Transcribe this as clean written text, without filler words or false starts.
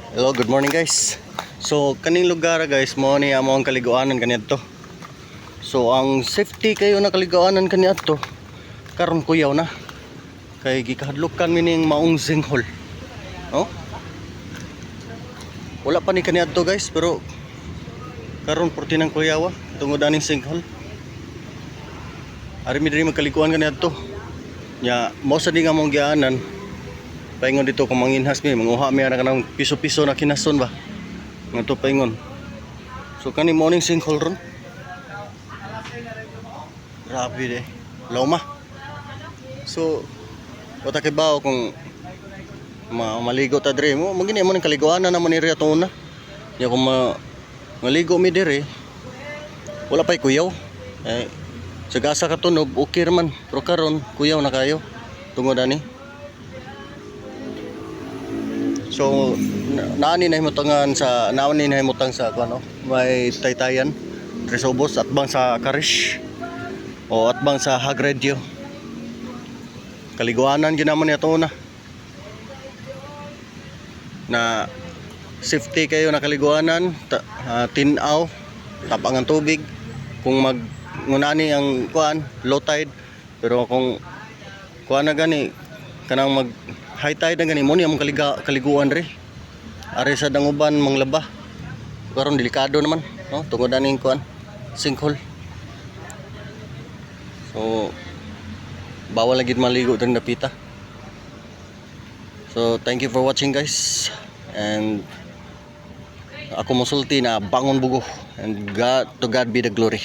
Hello, good morning guys. So kaning lugar guys mo ni amo ang kaliguanan kaniadto. So ang safety kayo na kaliguanan kaniadto karon kuyaw na. Kay gikahadlukan mining maong sinkhole. No? Wala pa ni kaniadto guys pero karon porti nang kuyawa tungod aning sinkhole. Ari mi diri magkaliguan kaniadto. Nya mo sa di nga mong gianan. Paingon dito kung manginhas mi, manguha mi ana kanang piso-piso na kinason ba. Ngadto paingon. So kani morning sinkhole ron. Grabe de. Loma. So wata kay bao kung maligo ta dire mo, magini mo ning kaliguanan naman ni ato na. Ya kung maligo mi dire, wala pay kuyaw. Sa gasa ka tunog, okay man. Pero karon kuyaw na kayo. Tungod ani. So naani na himutangan sa kuno may Taytayan, Resobos at bang sa Karish o at bang sa Hagredio. Kaliguanan ginaman niya to na safety kayo na kaliguanan, tinaw, tapang ang tubig kung ngunani ang kuan low tide, pero kung kuan na gani kanang mag high tide na gani mo ni among kaliguan re. Ari sa danguban manglaba. Karon delikado naman, no? Tungod aning kuan sinkhole. So bawal lagi maligo dang napita. So thank you for watching guys. And ako mosulti na bangon bugo, and to God be the glory.